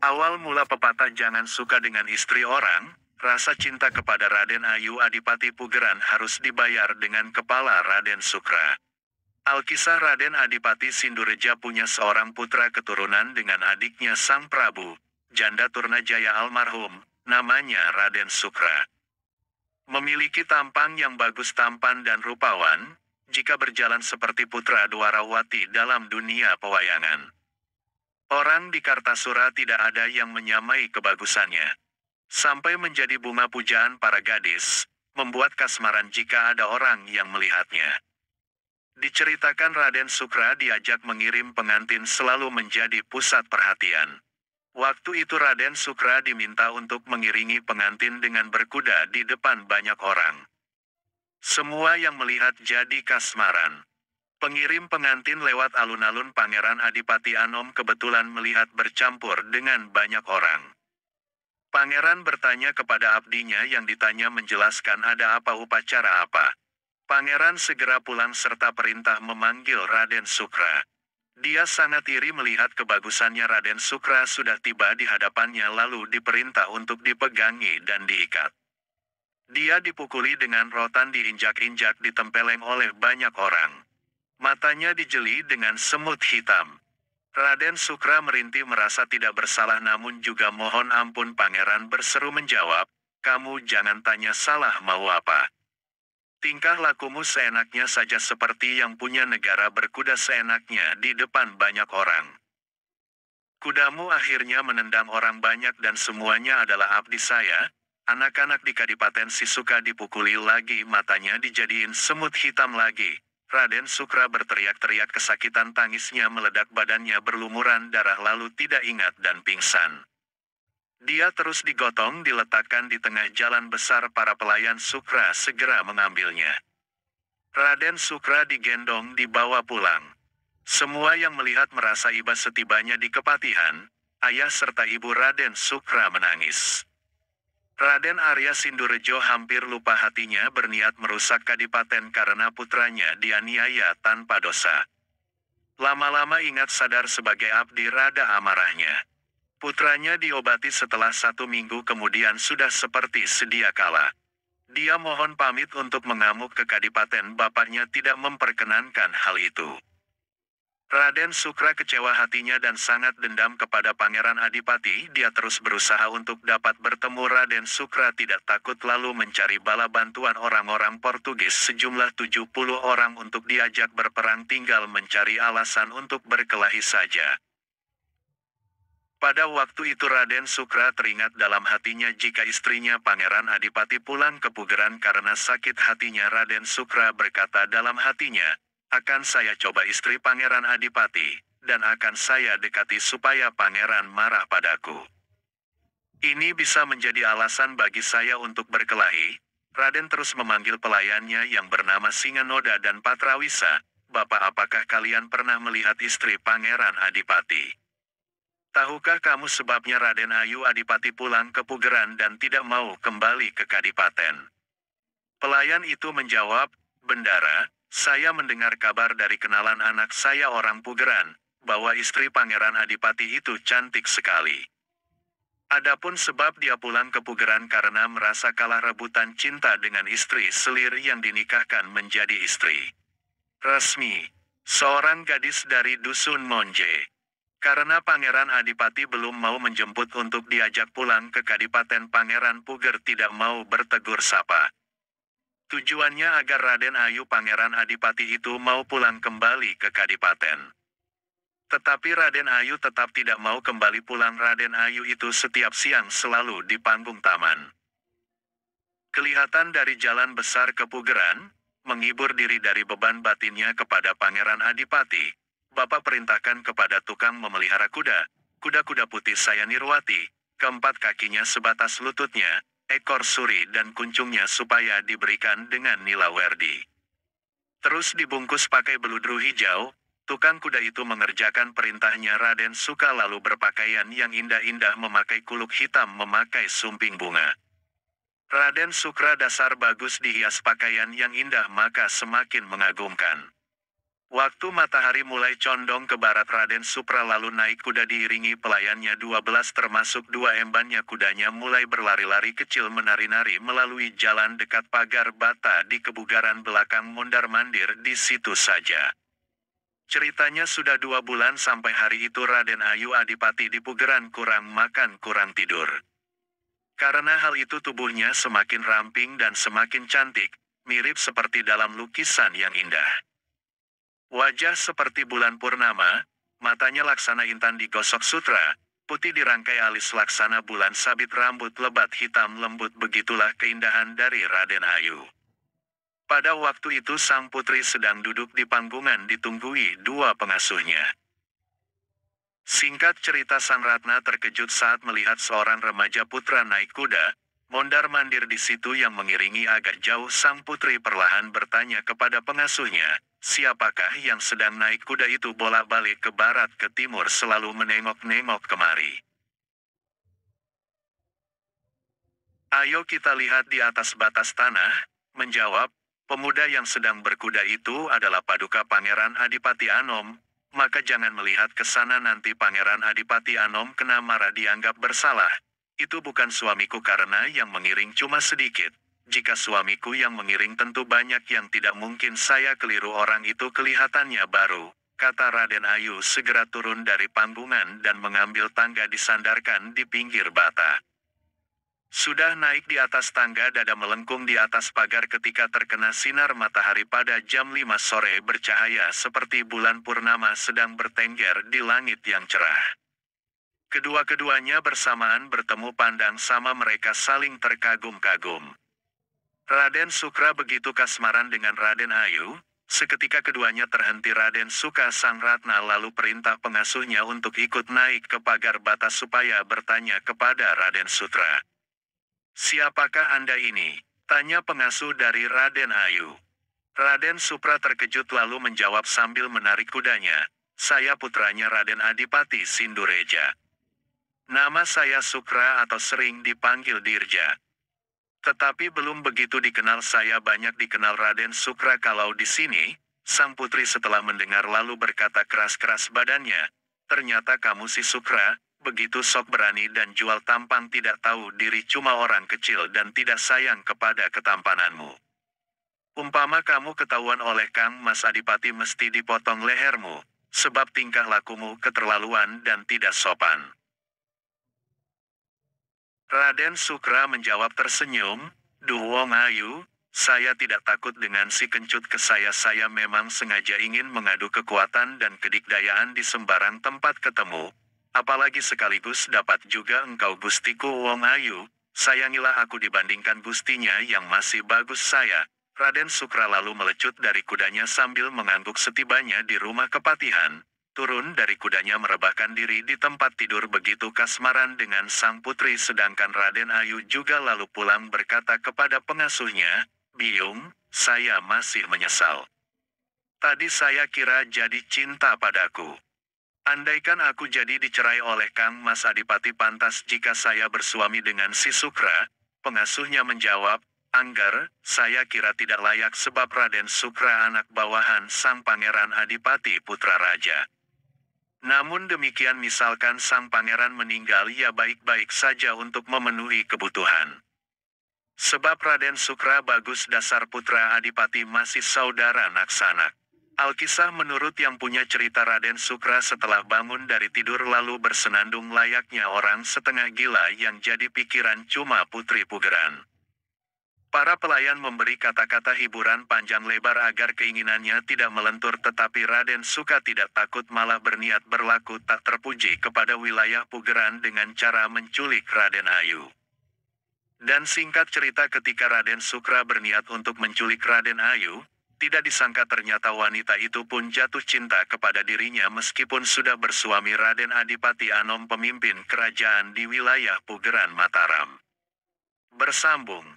Awal mula pepatah jangan suka dengan istri orang, rasa cinta kepada Raden Ayu Adipati Pugeran harus dibayar dengan kepala Raden Sukra. Alkisah Raden Adipati Sindureja punya seorang putra keturunan dengan adiknya Sang Prabu, Janda Turnajaya almarhum, namanya Raden Sukra. Memiliki tampang yang bagus tampan dan rupawan, jika berjalan seperti putra Dwarawati dalam dunia pewayangan. Orang di Kartasura tidak ada yang menyamai kebagusannya. Sampai menjadi bunga pujaan para gadis, membuat kasmaran jika ada orang yang melihatnya. Diceritakan Raden Sukra diajak mengirim pengantin selalu menjadi pusat perhatian. Waktu itu Raden Sukra diminta untuk mengiringi pengantin dengan berkuda di depan banyak orang. Semua yang melihat jadi kasmaran. Pengirim pengantin lewat alun-alun Pangeran Adipati Anom kebetulan melihat bercampur dengan banyak orang. Pangeran bertanya kepada abdinya yang ditanya menjelaskan ada apa upacara apa. Pangeran segera pulang serta perintah memanggil Raden Sukra. Dia sangat iri melihat kebagusannya Raden Sukra sudah tiba di hadapannya lalu diperintah untuk dipegangi dan diikat. Dia dipukuli dengan rotan diinjak-injak ditempeleng oleh banyak orang. Matanya dijeli dengan semut hitam. Raden Sukra merintih merasa tidak bersalah namun juga mohon ampun. Pangeran berseru menjawab, kamu jangan tanya salah mau apa. Tingkah lakumu seenaknya saja seperti yang punya negara berkuda seenaknya di depan banyak orang. Kudamu akhirnya menendang orang banyak dan semuanya adalah abdi saya. Anak-anak di Kadipaten Sisuka dipukuli lagi, matanya dijadiin semut hitam lagi. Raden Sukra berteriak-teriak kesakitan, tangisnya meledak, badannya berlumuran darah lalu tidak ingat dan pingsan. Dia terus digotong diletakkan di tengah jalan besar. Para pelayan Sukra segera mengambilnya. Raden Sukra digendong dibawa pulang. Semua yang melihat merasa iba setibanya di kepatihan. Ayah serta ibu Raden Sukra menangis. Raden Arya Sindurejo hampir lupa hatinya berniat merusak kadipaten karena putranya dianiaya tanpa dosa. Lama-lama ingat sadar sebagai abdi rada amarahnya. Putranya diobati setelah 1 minggu kemudian sudah seperti sedia kala. Dia mohon pamit untuk mengamuk ke kadipaten, bapaknya tidak memperkenankan hal itu. Raden Sukra kecewa hatinya dan sangat dendam kepada Pangeran Adipati. Dia terus berusaha untuk dapat bertemu Raden Sukra, tidak takut lalu mencari bala bantuan orang-orang Portugis sejumlah 70 orang untuk diajak berperang, tinggal mencari alasan untuk berkelahi saja. Pada waktu itu Raden Sukra teringat dalam hatinya jika istrinya Pangeran Adipati pulang ke Pugeran karena sakit hatinya. Raden Sukra berkata dalam hatinya, akan saya coba istri Pangeran Adipati, dan akan saya dekati supaya Pangeran marah padaku. Ini bisa menjadi alasan bagi saya untuk berkelahi. Raden terus memanggil pelayannya yang bernama Singanoda dan Patrawisa. Bapak, apakah kalian pernah melihat istri Pangeran Adipati? Tahukah kamu sebabnya Raden Ayu Adipati pulang ke Pugeran dan tidak mau kembali ke Kadipaten? Pelayan itu menjawab, Bendara, saya mendengar kabar dari kenalan anak saya orang Pugeran, bahwa istri Pangeran Adipati itu cantik sekali. Adapun sebab dia pulang ke Pugeran karena merasa kalah rebutan cinta dengan istri selir yang dinikahkan menjadi istri resmi, seorang gadis dari Dusun Monje. Karena Pangeran Adipati belum mau menjemput untuk diajak pulang ke Kadipaten, Pangeran Puger tidak mau bertegur sapa. Tujuannya agar Raden Ayu Pangeran Adipati itu mau pulang kembali ke Kadipaten. Tetapi Raden Ayu tetap tidak mau kembali pulang. Raden Ayu itu setiap siang selalu di panggung taman. Kelihatan dari jalan besar ke Pugeran, menghibur diri dari beban batinnya kepada Pangeran Adipati. Bapak perintahkan kepada tukang memelihara kuda, kuda-kuda putih saya Nirwati, keempat kakinya sebatas lututnya, ekor suri dan kuncungnya supaya diberikan dengan nila werdi. Terus dibungkus pakai beludru hijau. Tukang kuda itu mengerjakan perintahnya. Raden Suka lalu berpakaian yang indah-indah, memakai kuluk hitam, memakai sumping bunga. Raden Sukra dasar bagus dihias pakaian yang indah maka semakin mengagumkan. Waktu matahari mulai condong ke barat, Raden Supra lalu naik kuda diiringi pelayannya 12 termasuk dua embannya. Kudanya mulai berlari-lari kecil menari-nari melalui jalan dekat pagar bata di kebugaran belakang mondar-mandir di situ saja. Ceritanya sudah 2 bulan sampai hari itu Raden Ayu Adipati di Pugeran kurang makan kurang tidur. Karena hal itu tubuhnya semakin ramping dan semakin cantik, mirip seperti dalam lukisan yang indah. Wajah seperti bulan purnama, matanya laksana intan digosok sutra, putih dirangkai alis laksana bulan sabit, rambut lebat hitam lembut. Begitulah keindahan dari Raden Ayu. Pada waktu itu sang putri sedang duduk di panggungan ditunggui dua pengasuhnya. Singkat cerita, Sang Ratna terkejut saat melihat seorang remaja putra naik kuda, mondar-mandir di situ yang mengiringi agak jauh. Sang putri perlahan bertanya kepada pengasuhnya, siapakah yang sedang naik kuda itu bolak-balik ke barat ke timur selalu menengok-nengok kemari. Ayo kita lihat di atas batas tanah, menjawab pemuda yang sedang berkuda itu adalah Paduka Pangeran Adipati Anom. Maka jangan melihat ke sana, nanti Pangeran Adipati Anom kena marah dianggap bersalah. Itu bukan suamiku karena yang mengiring cuma sedikit. Jika suamiku yang mengiring tentu banyak yang tidak mungkin saya keliru. Orang itu kelihatannya baru, kata Raden Ayu segera turun dari panggungan dan mengambil tangga disandarkan di pinggir bata. Sudah naik di atas tangga, dada melengkung di atas pagar ketika terkena sinar matahari pada jam 5 sore bercahaya seperti bulan purnama sedang bertengger di langit yang cerah. Kedua-keduanya bersamaan bertemu pandang sama, mereka saling terkagum-kagum. Raden Sukra begitu kasmaran dengan Raden Ayu, seketika keduanya terhenti. Raden Suka Sang Ratna lalu perintah pengasuhnya untuk ikut naik ke pagar batas supaya bertanya kepada Raden Sutra. Siapakah Anda ini? Tanya pengasuh dari Raden Ayu. Raden Supra terkejut lalu menjawab sambil menarik kudanya, saya putranya Raden Adipati Sindureja. Nama saya Sukra atau sering dipanggil Dirja. Tetapi belum begitu dikenal, saya banyak dikenal Raden Sukra kalau di sini. Sang putri setelah mendengar lalu berkata keras-keras badannya, ternyata kamu si Sukra. Begitu sok berani dan jual tampang, tidak tahu diri, cuma orang kecil dan tidak sayang kepada ketampananmu. Umpama kamu ketahuan oleh Kang Mas Adipati mesti dipotong lehermu, sebab tingkah lakumu keterlaluan dan tidak sopan. Raden Sukra menjawab tersenyum, duh Wong Ayu, saya tidak takut dengan si kencut ke saya memang sengaja ingin mengadu kekuatan dan kedikdayaan di sembarang tempat ketemu. Apalagi sekaligus dapat juga engkau gustiku Wong Ayu, sayangilah aku dibandingkan gustinya yang masih bagus saya. Raden Sukra lalu melecut dari kudanya sambil mengangguk. Setibanya di rumah kepatihan, turun dari kudanya merebahkan diri di tempat tidur begitu kasmaran dengan sang putri, sedangkan Raden Ayu juga lalu pulang berkata kepada pengasuhnya, Biung, saya masih menyesal. Tadi saya kira jadi cinta padaku. Andaikan aku jadi dicerai oleh Kang Mas Adipati, pantas jika saya bersuami dengan si Sukra. Pengasuhnya menjawab, Angger, saya kira tidak layak sebab Raden Sukra anak bawahan sang Pangeran Adipati putra raja. Namun demikian misalkan sang pangeran meninggal, ya baik-baik saja untuk memenuhi kebutuhan. Sebab Raden Sukra bagus dasar putra Adipati masih saudara naksanak. Alkisah menurut yang punya cerita, Raden Sukra setelah bangun dari tidur lalu bersenandung layaknya orang setengah gila yang jadi pikiran cuma putri Pugeran. Para pelayan memberi kata-kata hiburan panjang lebar agar keinginannya tidak melentur, tetapi Raden Suka tidak takut, malah berniat berlaku tak terpuji kepada wilayah Pugeran dengan cara menculik Raden Ayu. Dan singkat cerita, ketika Raden Sukra berniat untuk menculik Raden Ayu, tidak disangka ternyata wanita itu pun jatuh cinta kepada dirinya meskipun sudah bersuami Raden Adipati Anom, pemimpin kerajaan di wilayah Pugeran Mataram. Bersambung.